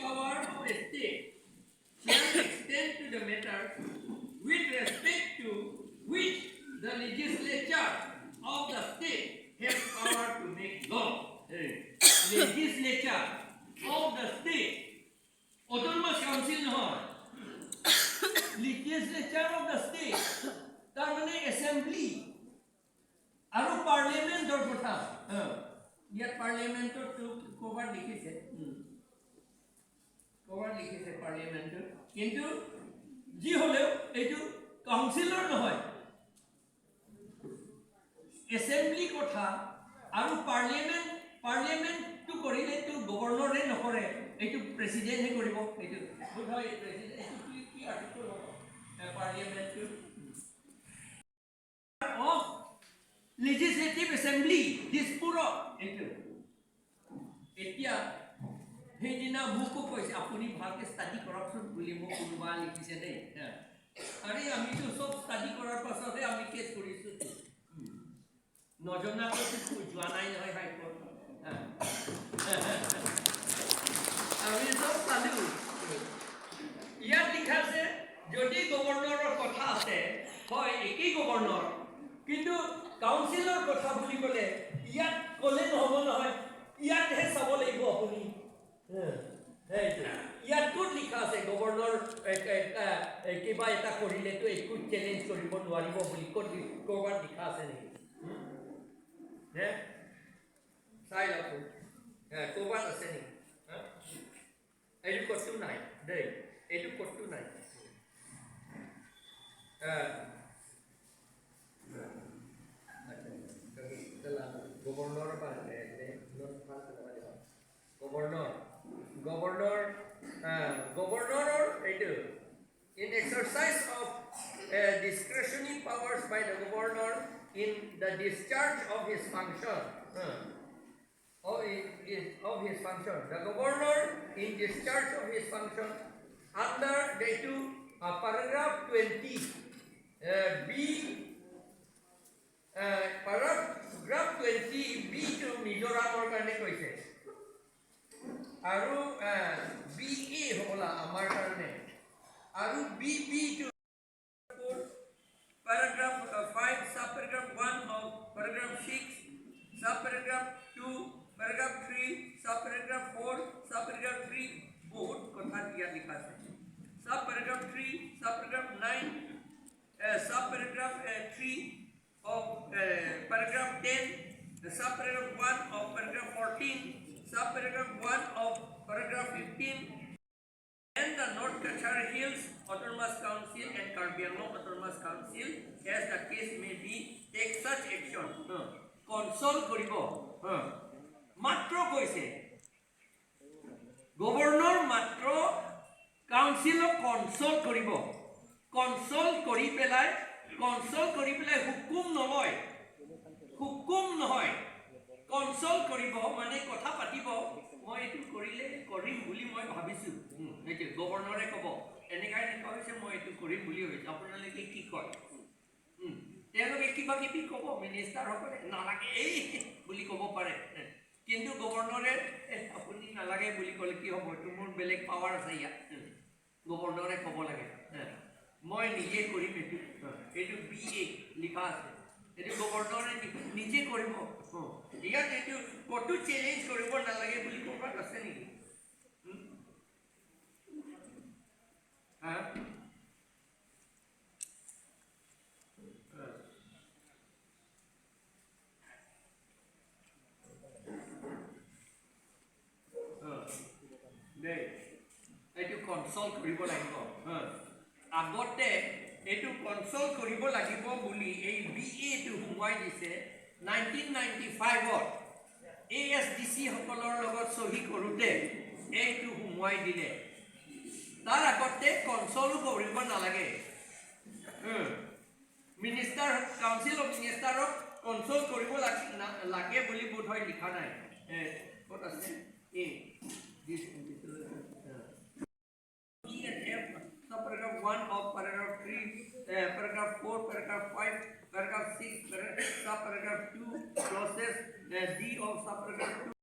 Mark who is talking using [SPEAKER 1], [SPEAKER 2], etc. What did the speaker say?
[SPEAKER 1] power of a state shall extend to the matter with respect to which the legislature of the state has power to make law. Legislature of the state. Autonomous council no. Legislature of the state. তার মানে assembly আৰু পাৰ্লিয়ামেণ্টৰ কথা ইয়াত পাৰ্লিয়ামেণ্টৰ cover লিখিছে পাৰ্লিয়ামেণ্টৰ কিন্তু যি হলেও এইটো কাউন্সিলৰ নহয় এছেম্বলি কথা আৰু পাৰ্লিয়ামেণ্টটো কৰিলে তো গভৰ্ণৰে নকৰে এইটো প্ৰেসিডেন্টে কৰিব এইটো বুঝাই প্ৰেসিডেন্ট কি article পাৰ্লিয়ামেণ্টটো of legislative assembly dispuro into etia hedina buku koise apuni bhalke study corruption boli mo kunuba likhise dei are ami to sob study korar pasote ami case korisu nojona ko jua nai hoy bhai ko ami sob study ia likhase jodi governor kotha ase hoy ekই governor কিন্তু কাউন্সিলৰ কথা বুলি কলে ইয়াত কলে নহব নহয় ইয়াত হে চাব লাগিব আপুনি ইয়াত কোড লিখা আছে গভৰ্ণৰ কিবা এটা কৰিলে তো একো চ্যালেঞ্জ কৰিব নোৱাৰিব বুলি কোড লিখা আছে নেকি চাই লওক কোড আছে নেকি এইটো কোডটো নাই দেই এইটো কোডটো নাই governor in exercise of discretionary powers by the governor in the discharge of his function the governor in discharge of his function under the paragraph 20 b paragraph 20 b to Mizoramor karone koise aru ba hola amar karone aru bb to paragraph 5 subparagraph 1 of paragraph 6 subparagraph 2 paragraph 3 subparagraph 4 subparagraph 3 both kotha diya likha ase subparagraph 3 subparagraph 9 subparagraph 3 of paragraph 10 subparagraph 1 of paragraph 14 subparagraph 1 of paragraph 15 and the North Kachar Hills Autonomous Council and Karbi Autonomous Council as the case may be take such action consult koribo matro koise governor matro council consult koribo consult kori pelai hukum নহয় কনসল কৰিব মানে কথা পাতিব মই এটো কৰিলে কৰিম বুলি মই ভাবিছো এটো গভৰ্ণৰে কব এনেকাই কৈছে মই এটো কৰিম বুলি হৈছে আপোনালোকে কি কয় তেওঁলোকে কিবা কিবি কব মিনিষ্টাৰ সকলে নালাগে এই বুলি কব পাৰে কিন্তু গভৰ্ণৰে আপুনি নালাগে বুলি কলে কি হ'ব এটো মোৰ বেলেগ পাৱাৰ আছে ইয়াত গভৰ্ণৰে কব লাগে মই নিজে কৰিম এটো বিএ লিখা আছে এটো গভৰ্ণৰে নিজে কৰিব ইয়াত এটো কটো চ্যালেঞ্জ কৰিব নালাগে বুলি ক'বাত আছে নেকি দে এটো কনসল্ট কৰিব লাগিব আগতে এটো কনসল্ট কৰিব লাগিব বুলি এই বিএ টো হুৱাই দিছে 1995 ASDC সকলৰ লগত সহি কৰোতে এইটো হুৱাই দিলে তাৰ আগতে কনসল্ট কৰিব নালাগে মিনিষ্টাৰ কাউন্সিল অফ মিনিষ্টাৰক কনসল্ট কৰিব লাগে বুলি বোধহয় লিখা নাই ক'ত আছে this subparagraph 1 of paragraph 3 paragraph 4 paragraph 5 paragraph 6 subparagraph 2 clauses D of subparagraph 2